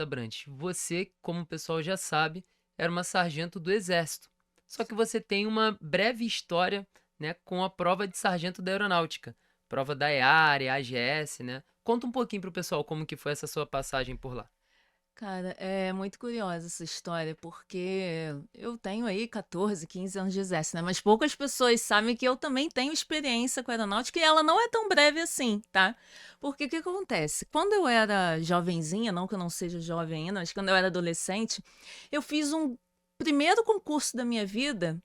Samantha Brant, você, como o pessoal já sabe, era uma sargento do Exército. Só que você tem uma breve história, né, com a prova de sargento da Aeronáutica, prova da EAR, AGS, né? Conta um pouquinho pro pessoal como que foi essa sua passagem por lá. Cara, é muito curiosa essa história, porque eu tenho aí 14, 15 anos de exército, né? Mas poucas pessoas sabem que eu também tenho experiência com aeronáutica e ela não é tão breve assim, tá? Porque o que acontece? Quando eu era jovenzinha, não que eu não seja jovem ainda, mas quando eu era adolescente, eu fiz um primeiro concurso da minha vida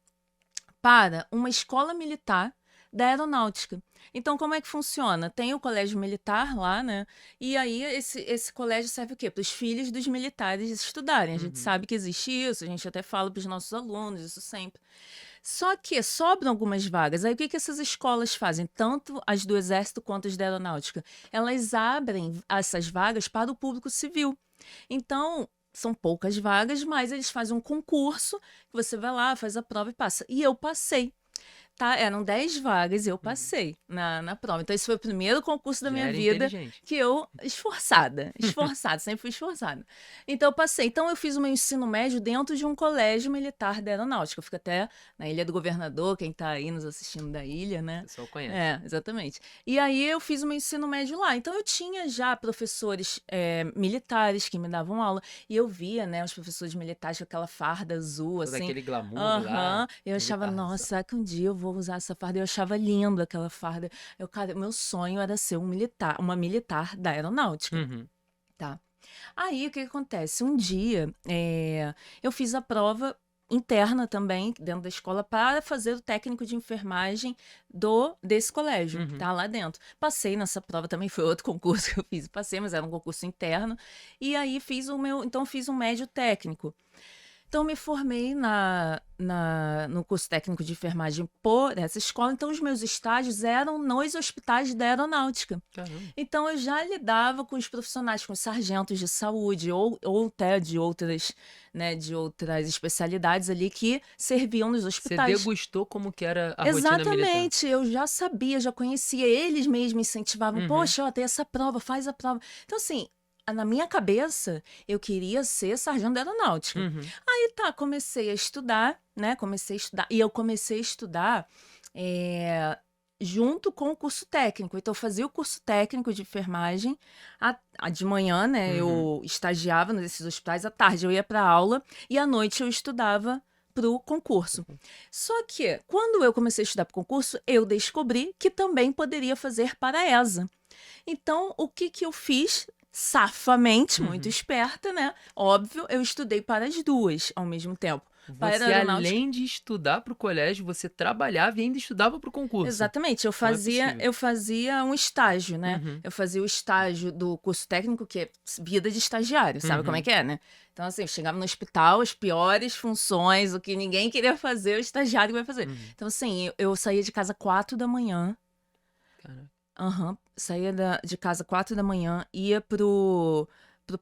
para uma escola militar da aeronáutica. Então, como é que funciona? Tem o colégio militar lá, né? E aí, esse colégio serve o quê? Para os filhos dos militares estudarem. A gente Uhum. sabe que existe isso, a gente até fala para os nossos alunos, isso sempre. Só que sobram algumas vagas. Aí, o que que essas escolas fazem? Tanto as do Exército quanto as da Aeronáutica. Elas abrem essas vagas para o público civil. Então, são poucas vagas, mas eles fazem um concurso, que você vai lá, faz a prova e passa. E eu passei. Tá, eram 10 vagas e eu Uhum. passei na prova. Então, esse foi o primeiro concurso da Já minha era vida inteligente. que eu, esforçada, sempre fui esforçada. Então, eu passei. Então, eu fiz o meu ensino médio dentro de um colégio militar da aeronáutica. Eu fico até na Ilha do Governador, quem tá aí nos assistindo da ilha, O né? pessoal conhece. É, exatamente. E aí, eu fiz o meu ensino médio lá. Então, eu tinha já professores militares que me davam aula. E eu via, né, os professores militares com aquela farda azul, Todo assim. aquele glamour lá, Aham. Eu achava, nossa, militarzão. será que um dia eu vou usar essa farda? Eu achava lindo aquela farda. Eu, cara, meu sonho era ser um militar, uma militar da aeronáutica, Uhum. tá? Aí, o que que acontece? Um dia, eu fiz a prova interna também, dentro da escola, para fazer o técnico de enfermagem desse colégio, Uhum. tá? Lá dentro. Passei nessa prova também, foi outro concurso que eu fiz, passei, mas era um concurso interno. E aí, então fiz um médio técnico. Então, me formei no curso técnico de enfermagem por essa escola. Então, os meus estágios eram nos hospitais da aeronáutica. Caramba. Então, eu já lidava com os profissionais, com os sargentos de saúde, ou até de outras especialidades ali que serviam nos Você hospitais. degustou como que era a rotina militar. Exatamente, eu já sabia, já conhecia, eles mesmos incentivavam, Uhum. poxa, ó, tem essa prova, faz a prova. Então, assim, na minha cabeça, eu queria ser sargento da aeronáutica. Uhum. Aí tá, comecei a estudar, né? Comecei a estudar, e eu comecei a estudar eh, junto com o curso técnico. Então, eu fazia o curso técnico de enfermagem de manhã, né? Uhum. Eu estagiava nesses hospitais, à tarde eu ia para aula, e à noite eu estudava para o concurso. Só que, quando eu comecei a estudar para o concurso, eu descobri que também poderia fazer para a ESA. Então, o que que eu fiz? Safamente, muito Uhum. esperta, né? Óbvio, eu estudei para as duas ao mesmo tempo. Para a Você, aeronáutica. além de estudar para o colégio, você trabalhava e ainda estudava para o concurso. Exatamente, eu Não é fazia, possível. eu fazia um estágio, né? Uhum. Eu fazia o estágio do curso técnico, que é vida de estagiário, sabe como é Uhum. que é, né? Então, assim, eu chegava no hospital, as piores funções, o que ninguém queria fazer, o estagiário vai fazer. Uhum. Então, assim, eu saía de casa 4 da manhã. Caraca. Aham. Saía de casa 4 da manhã, ia pro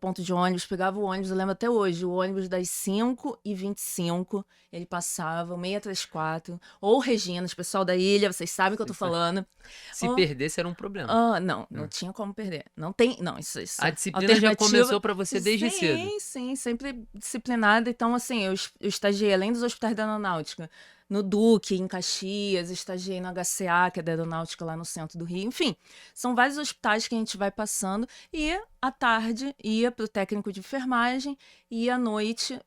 ponto de ônibus, pegava o ônibus, eu lembro até hoje, o ônibus das 5h25, ele passava, o 634, ou Regina, o pessoal da ilha, vocês sabem o que eu tô Você sabe. falando. Se Ou, perdesse era um problema. não, não Ah. tinha como perder. Não tem, não, isso A é disciplina já alternativa. começou para você desde cedo. Sim, sim, sempre disciplinada. Então, assim, eu estagiei além dos hospitais da aeronáutica, no Duque, em Caxias, estagiei no HCA, que é da aeronáutica lá no centro do Rio. Enfim, são vários hospitais que a gente vai passando e à tarde ia para o técnico de enfermagem e à noite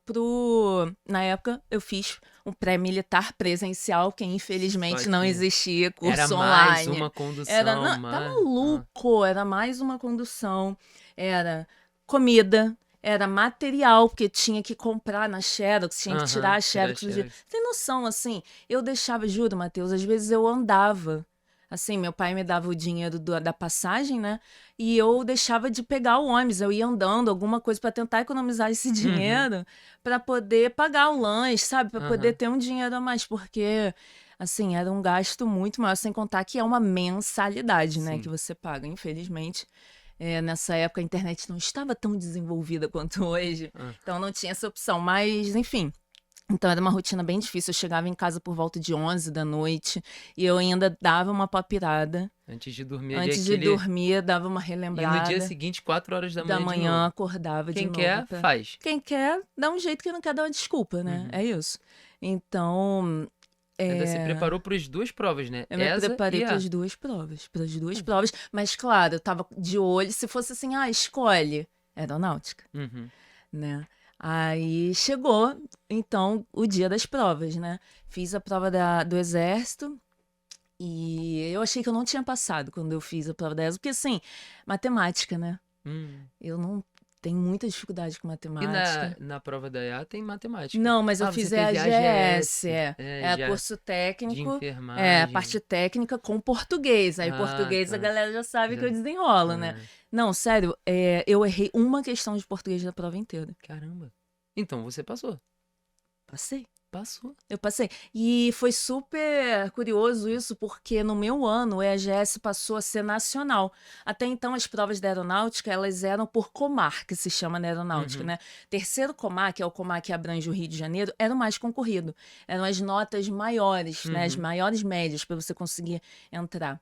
na época eu fiz um pré-militar presencial, que Só infelizmente não que existia era curso mais online. uma condução, Não, tá mas. Ah. maluco, era mais uma condução, era comida, era material, porque tinha que comprar na Xerox, tinha que tirar Aham, a tirar Xerox do dia. xerox. Tem noção, assim, eu deixava, juro, Matheus, às vezes eu andava. Assim, meu pai me dava o dinheiro da passagem, né? E eu deixava de pegar o ônibus, eu ia andando, alguma coisa para tentar economizar esse Uhum. dinheiro para poder pagar o lanche, sabe? Para poder Aham. ter um dinheiro a mais, porque assim, era um gasto muito maior, sem contar que é uma mensalidade, né, que Sim. você paga. Infelizmente, nessa época a internet não estava tão desenvolvida quanto hoje, Ah. então não tinha essa opção. Mas, enfim, Então era uma rotina bem difícil. Eu chegava em casa por volta de 11 da noite e eu ainda dava uma papirada. Antes de dormir ali, Antes de aquele. dormir, dava uma E no dia relembrada. seguinte, 4 horas da Da manhã de manhã novo. acordava de Quem novo. quer, faz. Quem quer, dá um jeito, quem não quer, dá uma desculpa, né? Uhum. É isso. Então, Ainda se preparou para as duas provas, né? eu me ESA preparei e para A. as duas provas. Para as duas provas. Mas, claro, eu tava de olho. Se fosse assim, escolhe aeronáutica, Uhum. né? Aí chegou, então, o dia das provas, né? Fiz a prova do Exército e eu achei que eu não tinha passado quando eu fiz a prova da ESA, porque, assim, matemática, né? Hum. Eu não tenho muita dificuldade com E matemática. na prova da EA tem matemática. Não, mas eu Ah, você fiz fez EAGS, EAGS. é Já curso de técnico, a enfermagem. parte técnica com português. Aí Ah, português a tá. galera já sabe que Já. eu desenrolo, né? Ah, Não, sério, eu errei uma questão de português na prova inteira. caramba. Então você passou. Passei. Passou. Eu passei. E foi super curioso isso, porque no meu ano o EAGS passou a ser nacional. Até então, as provas da aeronáutica, elas eram por comar, que se chama na aeronáutica, Uhum. né? Terceiro comar, que é o comar que abrange o Rio de Janeiro, era o mais concorrido. Eram as notas maiores, né? As Uhum. maiores médias para você conseguir entrar.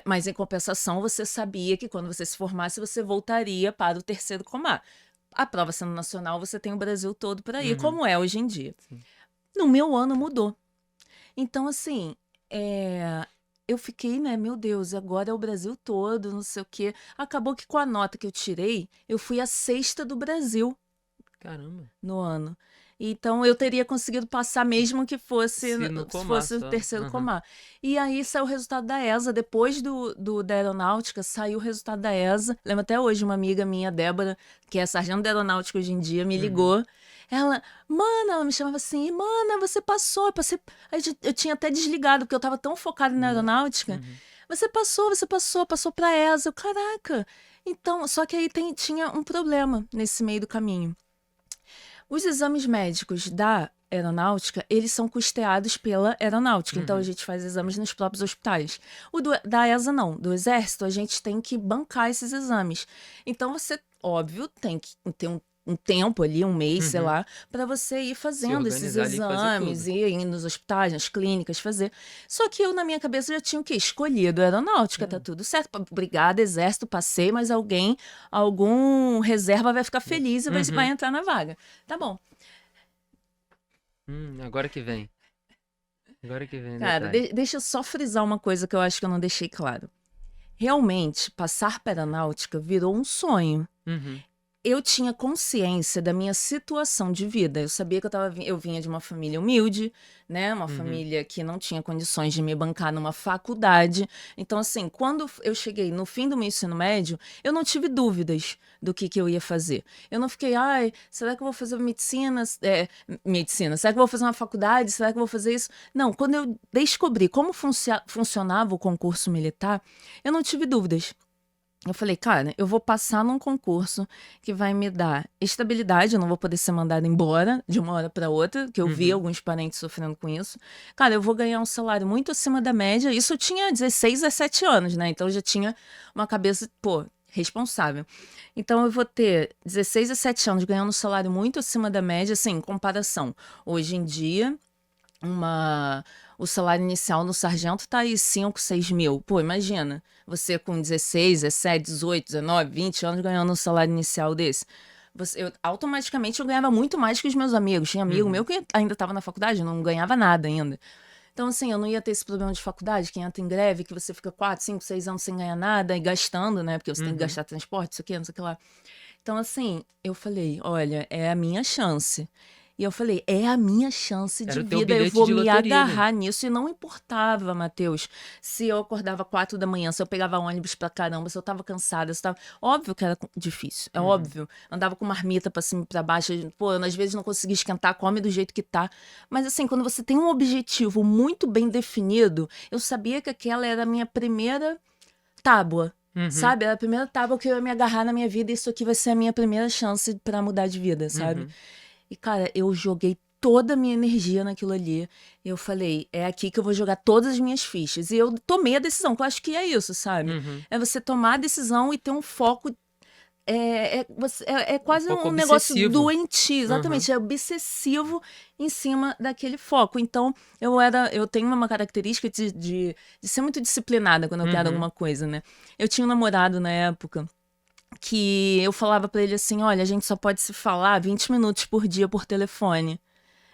Mas em compensação, você sabia que quando você se formasse, você voltaria para o terceiro comar. A prova sendo nacional, você tem o Brasil todo para ir, Uhum. como é hoje em dia. Sim. No meu ano mudou. Então, assim, eu fiquei, né, meu Deus, agora é o Brasil todo, não sei o quê. Acabou que com a nota que eu tirei, eu fui a sexta do Brasil Caramba. no ano. Então, eu teria conseguido passar mesmo que fosse, Se no se comar fosse o só. terceiro Uhum. comar. E aí saiu o resultado da ESA. Depois da aeronáutica, saiu o resultado da ESA. Lembro até hoje, uma amiga minha, Débora, que é sargento da aeronáutica hoje em dia, me Uhum. ligou. Ela me chamava assim, mana, você passou. Eu tinha até desligado, porque eu estava tão focada na aeronáutica. Uhum. Você passou pra ESA. Caraca! Então, só que aí tinha um problema nesse meio do caminho. Os exames médicos da aeronáutica, eles são custeados pela aeronáutica, então a Uhum. gente faz exames nos próprios hospitais. Da ESA não, do Exército a gente tem que bancar esses exames. Então você, óbvio, tem que ter um tempo ali, um mês, sei Uhum. lá, para você ir Se fazendo esses organizar ali e fazer exames, tudo. ir nos hospitais, nas clínicas, fazer. Só que eu, na minha cabeça, já tinha o quê? Escolhido a aeronáutica, tá tudo certo. Obrigada, Exército, passei, mas algum reserva vai ficar feliz e vai Uhum. entrar na vaga. Tá bom. Agora que vem. Agora que vem o Cara, detalhe. deixa eu só frisar uma coisa que eu acho que eu não deixei claro. Realmente, passar para a aeronáutica virou um sonho. Uhum. Eu tinha consciência da minha situação de vida. Eu sabia que eu vinha de uma família humilde, né? Uma família que não tinha condições de me bancar numa faculdade. Então, assim, quando eu cheguei no fim do meu ensino médio, eu não tive dúvidas do que eu ia fazer. Eu não fiquei, será que eu vou fazer medicina? Medicina, será que eu vou fazer uma faculdade? Será que eu vou fazer isso? Não, quando eu descobri como funcionava o concurso militar, eu não tive dúvidas. Eu falei, cara, eu vou passar num concurso que vai me dar estabilidade, eu não vou poder ser mandada embora de uma hora para outra, que eu vi alguns parentes sofrendo com isso. Cara, eu vou ganhar um salário muito acima da média. Isso eu tinha 16, 17 anos, né? Então eu já tinha uma cabeça, responsável. Então eu vou ter 16, 17 anos ganhando um salário muito acima da média, assim, em comparação. Hoje em dia, o salário inicial no sargento tá aí 5, 6 mil. Pô, imagina, você com 16, 17, 18, 19, 20 anos ganhando um salário inicial desse. Automaticamente eu ganhava muito mais que os meus amigos. Tinha amigo meu que ainda estava na faculdade, não ganhava nada ainda. Então, assim, eu não ia ter esse problema de faculdade, que entra em greve, que você fica 4, 5, 6 anos sem ganhar nada e gastando, né? Porque você tem que gastar transporte, isso aqui, não sei o que lá. Então, assim, eu falei, olha, é a minha chance. E eu falei, é a minha chance de Era o teu vida, eu bilhete vou de me loteria ali. agarrar nisso. E não importava, Matheus, se eu acordava 4 da manhã, se eu pegava ônibus pra caramba, se eu tava cansada, se eu tava... Óbvio que era difícil, é óbvio. Andava com marmita pra cima e pra baixo, pô, eu, às vezes não conseguia esquentar, come do jeito que tá. Mas assim, quando você tem um objetivo muito bem definido, eu sabia que aquela era a minha primeira tábua. Sabe? Era a primeira tábua que eu ia me agarrar na minha vida e isso aqui vai ser a minha primeira chance pra mudar de vida, sabe? E, cara, eu joguei toda a minha energia naquilo ali. E eu falei, é aqui que eu vou jogar todas as minhas fichas. E eu tomei a decisão, que eu acho que é isso, sabe? É você tomar a decisão e ter um foco É quase pouco um negócio obsessivo. doentio, exatamente, é obsessivo em cima daquele foco. Então, eu tenho uma característica de ser muito disciplinada quando eu quero Uhum. alguma coisa, né? Eu tinha um namorado na época que eu falava pra ele assim, olha, a gente só pode se falar 20 minutos por dia por telefone.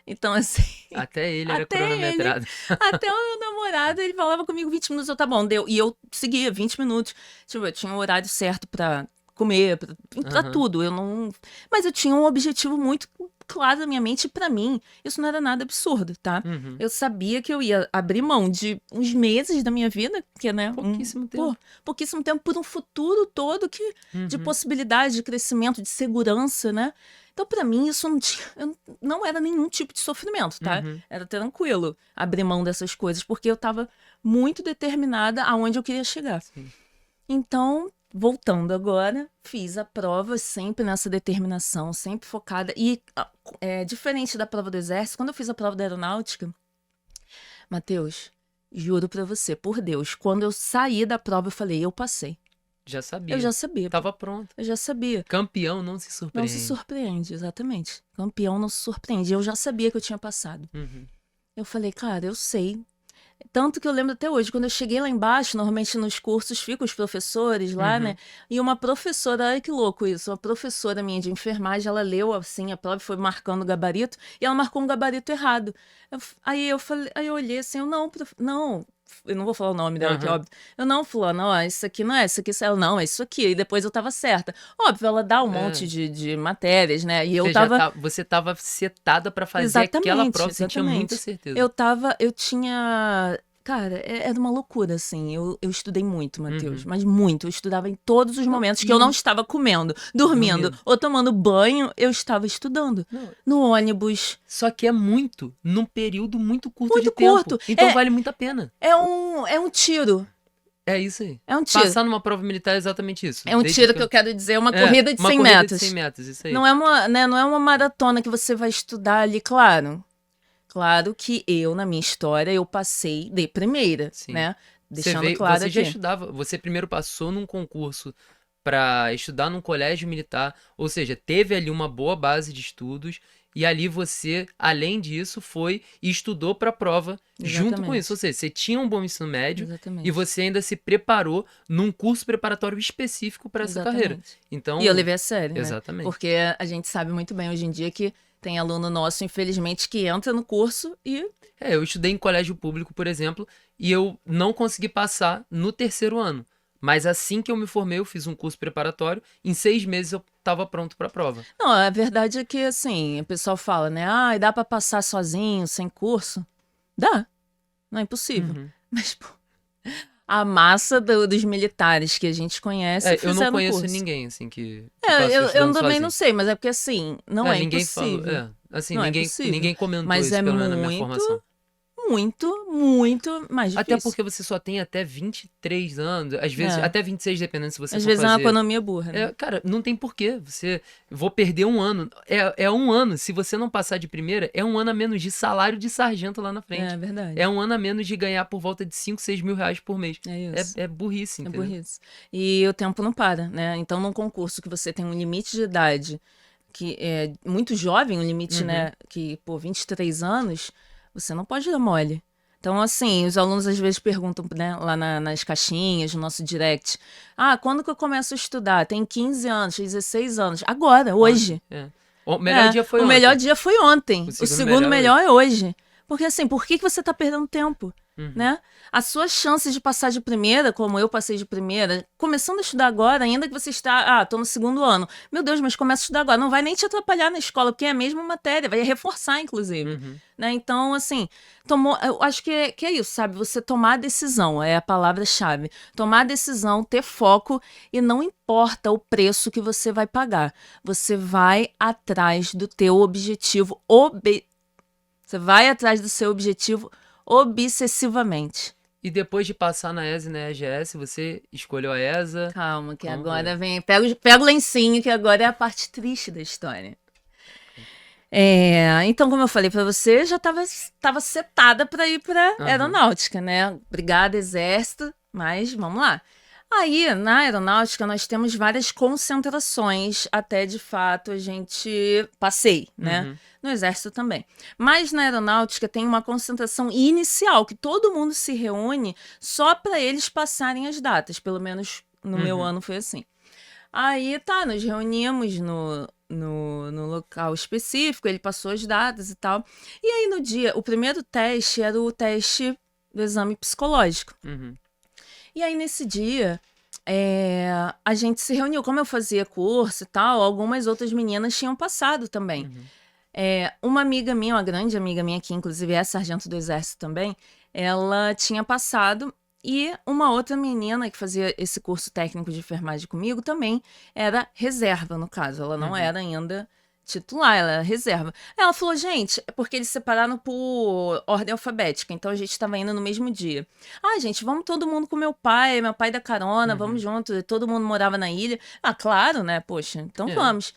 Então, assim, Até ele era até ele, cronometrado. até o meu namorado, ele falava comigo 20 minutos, eu, tá bom, deu. E eu seguia 20 minutos. Tipo, eu tinha um horário certo pra comer, pra Aham. tudo. Eu não. Mas eu tinha um objetivo muito claro na minha mente, e pra mim, isso não era nada absurdo, tá? Uhum. Eu sabia que eu ia abrir mão de uns meses da minha vida, que, né? Pouquíssimo tempo. Pouquíssimo tempo por um futuro todo de Uhum. possibilidade, de crescimento, de segurança, né? Então, pra mim, isso não era nenhum tipo de sofrimento, tá? Uhum. Era tranquilo abrir mão dessas coisas, porque eu tava muito determinada aonde eu queria chegar. Sim. Então, voltando agora, fiz a prova sempre nessa determinação, sempre focada. E diferente da prova do exército, quando eu fiz a prova da aeronáutica, Matheus, juro pra você, por Deus, quando eu saí da prova, eu falei, eu passei. Já sabia. Eu já sabia. Tava pronto. Eu já sabia. Campeão não se Não se surpreende. surpreende, exatamente. Campeão não se surpreende. Eu já sabia que eu tinha passado. Uhum. Eu falei, cara, eu sei. Tanto que eu lembro até hoje, quando eu cheguei lá embaixo, normalmente nos cursos ficam os professores lá, Uhum. né? E uma professora, olha que louco isso, uma professora minha de enfermagem, ela leu assim a prova e foi marcando o gabarito, e ela marcou um gabarito errado. Aí eu falei, aí eu olhei assim, não, eu não vou falar o nome dela, que é Aham. óbvio. Eu não, fulano, ó, isso aqui não é, isso aqui, ela, não, é isso aqui. E depois eu tava certa. Óbvio, ela dá um monte É. de matérias, né? E eu Você tava. você tava setada pra fazer aquela Exatamente, prova, você tinha muita exatamente. certeza. Eu tinha. Cara, era uma loucura, assim. Eu estudei muito, Matheus, Uhum. mas muito. Eu estudava em todos os Não, momentos que e eu não estava comendo, dormindo dormindo. ou tomando banho, eu estava estudando. Não, No ônibus. só que é muito, num período muito curto de Muito tempo. curto. Então vale muito a pena. É um tiro. É isso aí. É um tiro. Passar numa prova militar é exatamente isso. É um Desde tiro que eu quero dizer, é uma corrida de uma 100 corrida de metros. 100 metros, isso aí. Não é uma, né, não é uma maratona que você vai estudar ali, claro. Claro que eu, na minha história, eu passei de primeira, Sim. né? Você Deixando claro você já aqui. estudava, você primeiro passou num concurso pra estudar num colégio militar, ou seja, teve ali uma boa base de estudos e ali você, além disso, foi e estudou pra prova junto com isso, ou seja, você tinha um bom ensino médio e Exatamente. você ainda se preparou num curso preparatório específico pra essa carreira. Exatamente. Então, E eu levei a sério, né? exatamente. Porque a gente sabe muito bem hoje em dia que tem aluno nosso, infelizmente, que entra no curso e Eu estudei em colégio público, por exemplo, e eu não consegui passar no terceiro ano. Mas assim que eu me formei, eu fiz um curso preparatório. Em 6 meses eu estava pronto para a prova. Não, a verdade é que, assim, o pessoal fala, né? Ah, dá pra passar sozinho, sem curso? Dá. Não é impossível. Uhum. Mas, pô, a massa dos militares que a gente conhece Eu não fizeram conheço curso. ninguém, assim, que passou Eu estudando também sozinho. não sei, mas é porque, assim, não é Ninguém falou. impossível. Assim, Não é ninguém possível. comentou Mas isso, é pelo menos na minha muito, formação. muito mais Até difícil. porque você só tem até 23 anos, às vezes É. até 26, dependendo se você Às for vezes é uma fazer. economia burra, né? Cara, não tem porquê. Vou perder um ano. É um ano. Se você não passar de primeira, é um ano a menos de salário de sargento lá na frente. É verdade. É um ano a menos de ganhar por volta de 5, 6 mil reais por mês. É isso. É burrice, É entendeu? burrice. E o tempo não para, né? Então, num concurso que você tem um limite de idade que é muito jovem, um limite, né, que, pô, 23 anos, você não pode dar mole. Então, assim, os alunos às vezes perguntam, né, lá nas caixinhas, no nosso direct, quando que eu começo a estudar? Tem 15 anos, 16 anos. Agora, hoje. O melhor dia foi ontem. O melhor dia foi ontem. O segundo melhor é hoje. Porque, assim, por que você tá perdendo tempo? Né? As suas chances de passar de primeira, como eu passei de primeira, começando a estudar agora, ainda que você está, tô no segundo ano. Meu Deus, mas começa a estudar agora. Não vai nem te atrapalhar na escola, porque é a mesma matéria, vai reforçar, inclusive. Né? Então, assim, eu acho que é isso, sabe? Você tomar a decisão, é a palavra-chave. Tomar a decisão, ter foco e não importa o preço que você vai pagar. Você vai atrás do teu objetivo, você vai atrás do seu objetivo obsessivamente. E depois de passar na ESA e na EGS, você escolheu a ESA. Calma, que agora vem. Pega o lencinho, que agora é a parte triste da história. Então, como eu falei pra você, já tava setada pra ir pra aeronáutica, né? Obrigada, exército, mas vamos lá. Aí, na aeronáutica, nós temos várias concentrações até, de fato, a gente passei, né? Uhum. No exército também. Mas na aeronáutica tem uma concentração inicial, que todo mundo se reúne só para eles passarem as datas. Pelo menos no meu Uhum. ano foi assim. Aí, tá, nos reunimos no local específico, ele passou as datas e tal. E aí, no dia, o primeiro teste era o teste do exame psicológico. Uhum. E aí, nesse dia, a gente se reuniu. Como eu fazia curso e tal, algumas outras meninas tinham passado também. Uhum. Uma amiga minha, uma grande amiga minha, que inclusive é sargento do exército também, ela tinha passado. E uma outra menina que fazia esse curso técnico de enfermagem comigo também era reserva, no caso. Ela não Uhum. era ainda titular, ela era reserva. Ela falou, gente, é porque eles separaram por ordem alfabética, então a gente estava indo no mesmo dia. Ah, gente, vamos todo mundo com meu pai dá carona, Uhum. vamos junto. Todo mundo morava na ilha. Ah, claro, né? Poxa, então É. vamos.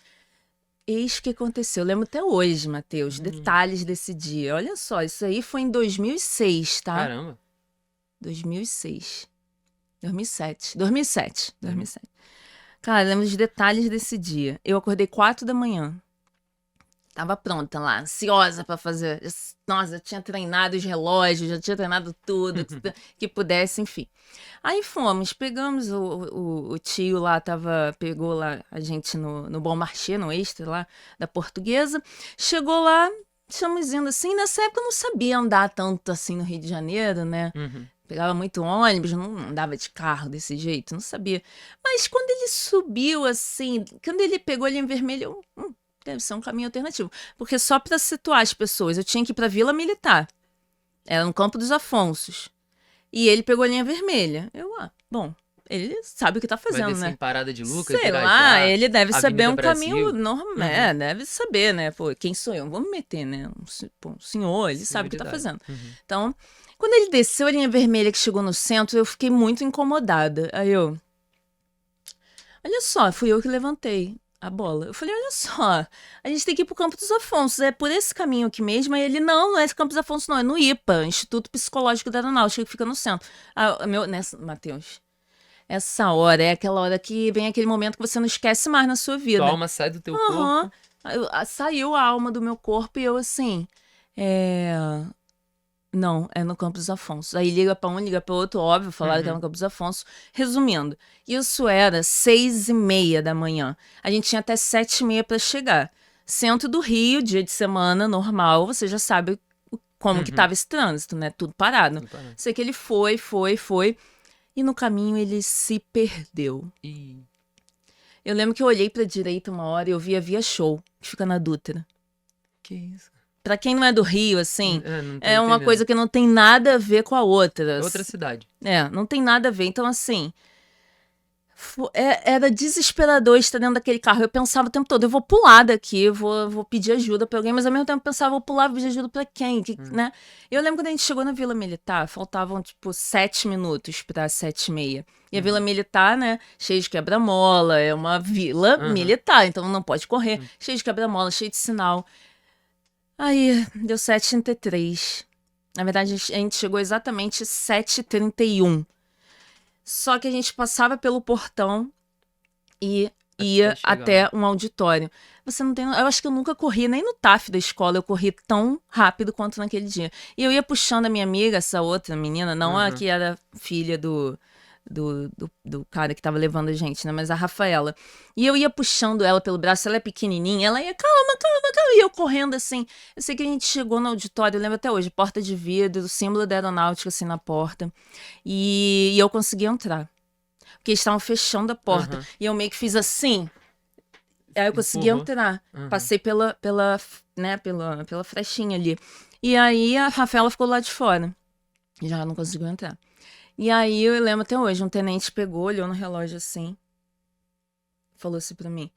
Eis que aconteceu. Eu lembro até hoje, Matheus, Uhum. detalhes desse dia. Olha só, isso aí foi em 2006, tá? Caramba. 2006. 2007. Cara, eu lembro dos detalhes desse dia. Eu acordei 4 da manhã. Tava pronta lá, ansiosa pra fazer. Nossa, eu tinha treinado os relógios, já tinha treinado tudo que pudesse, enfim. Aí fomos, pegamos o tio lá, pegou lá a gente no Bom Marché, no Extra lá da Portuguesa. Chegou lá, estamos indo assim. Nessa época eu não sabia andar tanto assim no Rio de Janeiro, né? Uhum. Pegava muito ônibus, não andava de carro desse jeito, não sabia. Mas quando ele subiu assim, quando ele pegou a linha vermelha, deve ser um caminho alternativo. Porque só para situar as pessoas, eu tinha que ir para Vila Militar. Era no Campo dos Afonsos. E ele pegou a linha vermelha. Bom, ele sabe o que tá Vai fazendo, descer né? em Parada de Lucas, Sei lá, Irajá, ele deve saber Avenida um caminho Brasil. normal. Deve saber, né? Pô, quem sou eu? Não vou me meter, né? Um senhor, ele sabe o que tá Senioridade. fazendo. Uhum. Então, quando ele desceu a linha vermelha que chegou no centro, eu fiquei muito incomodada. Aí eu. Olha só, fui eu que levantei a bola. Eu falei, olha só, a gente tem que ir pro Campo dos Afonsos, é por esse caminho aqui mesmo. Aí ele, não é esse Campo dos Afonsos, não, é no IPA, Instituto Psicológico da Aeronáutica, que fica no centro. Matheus, essa hora é aquela hora que vem aquele momento que você não esquece mais na sua Tua vida. alma sai do teu Aham. corpo. Saiu a alma do meu corpo e eu assim, não, é no Campos Afonso. Aí liga pra um, liga pra outro, óbvio, falaram que era no Campos Afonso. Resumindo, isso era 6h30 da manhã. A gente tinha até 7h30 pra chegar. Centro do Rio, dia de semana, normal, você já sabe como que tava esse trânsito, né? Tudo parado. Tudo parado. Sei que ele foi. E no caminho ele se perdeu. E... Eu lembro que eu olhei pra direita uma hora e eu vi a Via Show, que fica na Dutra. Que isso? Pra quem não é do Rio, assim, Não tô é uma entendendo. coisa que não tem nada a ver com a outra. Outra cidade. Não tem nada a ver. Então, assim, era desesperador estar dentro daquele carro. Eu pensava o tempo todo, eu vou pular daqui, vou pedir ajuda pra alguém, mas ao mesmo tempo eu pensava, vou pular, vou pedir ajuda pra quem? Né? Eu lembro quando a gente chegou na Vila Militar, faltavam, tipo, 7 minutos pra 7h30. E a Vila Militar, né, cheia de quebra-mola, é uma vila militar, então não pode correr. Cheia de quebra-mola, cheia de sinal. Aí, deu 7h33. Na verdade, a gente chegou exatamente 7h31. Só que a gente passava pelo portão e ia até um auditório. Você não tem. Eu acho que eu nunca corri, nem no TAF da escola, eu corri tão rápido quanto naquele dia. E eu ia puxando a minha amiga, essa outra menina, não a que era filha do cara que tava levando a gente, né? Mas a Rafaela. E eu ia puxando ela pelo braço, ela é pequenininha, ela ia, calma. E eu correndo assim. Eu sei que a gente chegou no auditório, eu lembro até hoje, porta de vidro, o símbolo da aeronáutica assim na porta. E eu consegui entrar. Porque eles estavam fechando a porta. E eu meio que fiz assim. Aí eu consegui entrar. Passei pela frechinha ali. E aí a Rafaela ficou lá de fora. Já não conseguiu entrar. E aí eu lembro até hoje, um tenente pegou, olhou no relógio assim, falou assim pra mim,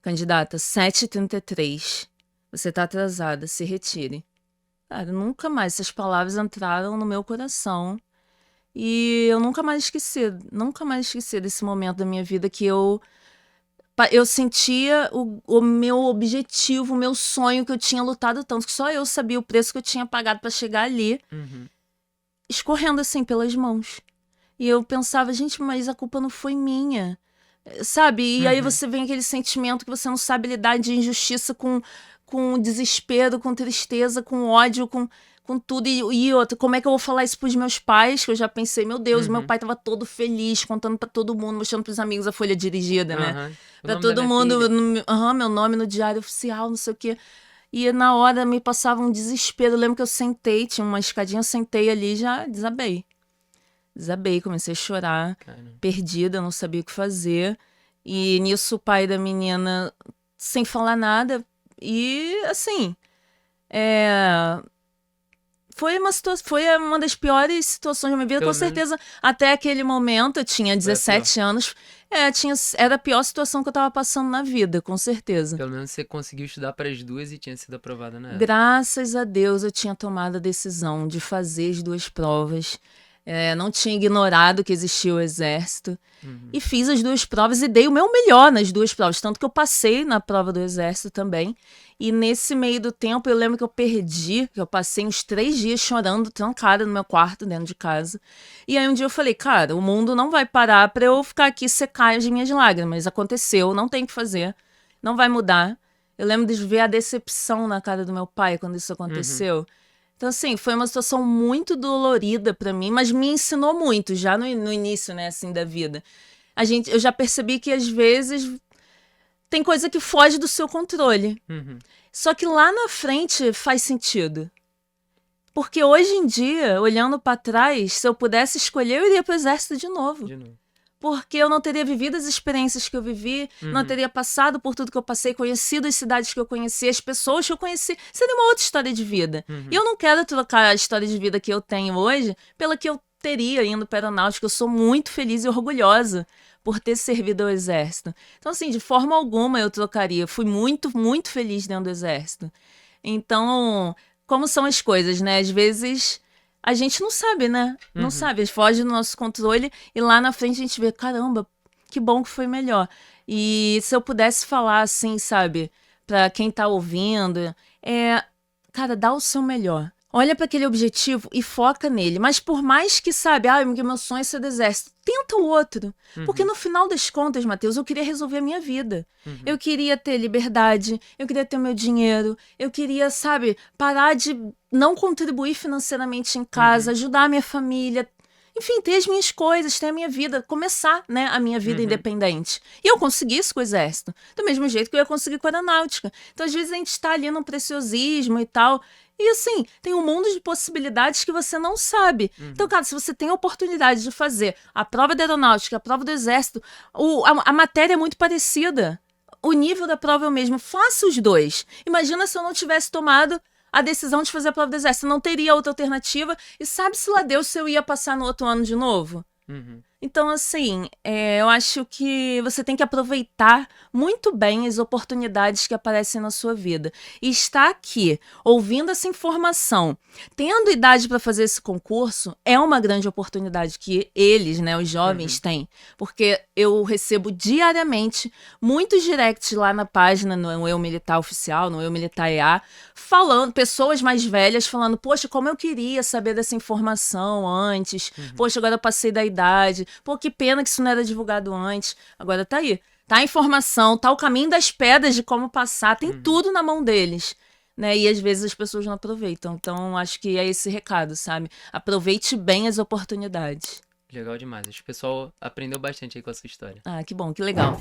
candidata, 7h33, você tá atrasada, se retire. Cara, nunca mais essas palavras entraram no meu coração e eu nunca mais esqueci desse momento da minha vida que eu sentia o meu objetivo, o meu sonho que eu tinha lutado tanto, que só eu sabia o preço que eu tinha pagado pra chegar ali, escorrendo assim pelas mãos. E eu pensava, gente, mas a culpa não foi minha. Sabe? E aí Uhum. você vem aquele sentimento que você não sabe lidar de injustiça com desespero, com tristeza, com ódio, com tudo. E outra, como é que eu vou falar isso pros meus pais? Que eu já pensei, meu Deus, meu Uhum. pai tava todo feliz, contando pra todo mundo, mostrando pros amigos a folha dirigida, né? Aham. O Pra nome da todo minha mundo, filha. meu nome no diário oficial, não sei o quê. E na hora me passava um desespero. Eu lembro que eu sentei, tinha uma escadinha, eu sentei ali e já desabei. Desabei, comecei a chorar, Cara. perdida, não sabia o que fazer. E nisso o pai da menina, sem falar nada, e assim, é, foi uma das piores situações da minha vida, com Pelo menos certeza. Até aquele momento, eu tinha foi a pior. 17 anos, era a pior situação que eu tava passando na vida, com certeza. Pelo menos você conseguiu estudar para as duas e tinha sido aprovada nela. Graças a Deus eu tinha tomado a decisão de fazer as duas provas. Não tinha ignorado que existia o exército. Uhum. E fiz as duas provas e dei o meu melhor nas duas provas. Tanto que eu passei na prova do exército também. E nesse meio do tempo eu lembro que eu perdi, que eu passei uns 3 dias chorando, trancada no meu quarto, dentro de casa. E aí um dia eu falei, cara, o mundo não vai parar pra eu ficar aqui secar as minhas lágrimas. Aconteceu, não tem o que fazer, não vai mudar. Eu lembro de ver a decepção na cara do meu pai quando isso Uhum. aconteceu. Então, assim, foi uma situação muito dolorida pra mim, mas me ensinou muito já no início, né, assim, da vida. Eu já percebi que às vezes tem coisa que foge do seu controle. Uhum. Só que lá na frente faz sentido. Porque hoje em dia, olhando pra trás, se eu pudesse escolher, eu iria pro exército de novo. De novo. Porque eu não teria vivido as experiências que eu vivi, não Uhum. teria passado por tudo que eu passei, conhecido as cidades que eu conheci, as pessoas que eu conheci. Seria uma outra história de vida. E Uhum. eu não quero trocar a história de vida que eu tenho hoje pela que eu teria indo para a aeronáutica. Eu sou muito feliz e orgulhosa por ter servido ao exército. Então, assim, de forma alguma eu trocaria. Eu fui muito, muito feliz dentro do exército. Então, como são as coisas, né? Às vezes a gente não sabe, né? Não Uhum. sabe, foge do nosso controle e lá na frente a gente vê, caramba, que bom que foi melhor. E se eu pudesse falar assim, sabe, pra quem tá ouvindo, cara, dá o seu melhor. Olha para aquele objetivo e foca nele. Mas por mais que, sabe, meu sonho é ser do exército, tenta o outro. Porque Uhum. no final das contas, Matheus, eu queria resolver a minha vida. Uhum. Eu queria ter liberdade, eu queria ter o meu dinheiro, eu queria, sabe, parar de não contribuir financeiramente em casa, Uhum. ajudar a minha família. Enfim, ter as minhas coisas, ter a minha vida, começar, né, a minha vida Uhum. independente. E eu consegui isso com o exército. Do mesmo jeito que eu ia conseguir com a aeronáutica. Então, às vezes, a gente está ali no preciosismo e tal. E assim, tem um mundo de possibilidades que você não sabe. Então, Uhum. cara, se você tem a oportunidade de fazer a prova da aeronáutica, a prova do exército, a matéria é muito parecida. O nível da prova é o mesmo. Faça os dois. Imagina se eu não tivesse tomado a decisão de fazer a prova do exército. Não teria outra alternativa. E sabe-se lá Deus se eu ia passar no outro ano de novo? Uhum. Então, assim, eu acho que você tem que aproveitar muito bem as oportunidades que aparecem na sua vida. E estar aqui, ouvindo essa informação, tendo idade para fazer esse concurso, é uma grande oportunidade que eles, né, os jovens, Uhum. têm. Porque eu recebo diariamente muitos directs lá na página, no Eu Militar Oficial, no Eu Militar EA, falando, pessoas mais velhas falando, poxa, como eu queria saber dessa informação antes, Uhum. poxa, agora eu passei da idade, pô, que pena que isso não era divulgado antes. Agora tá aí. Tá a informação, tá o caminho das pedras de como passar, tem Uhum. tudo na mão deles. Né? E às vezes as pessoas não aproveitam. Então, acho que é esse recado, sabe? Aproveite bem as oportunidades. Legal demais. Acho que o pessoal aprendeu bastante aí com a sua história. Ah, que bom, que legal.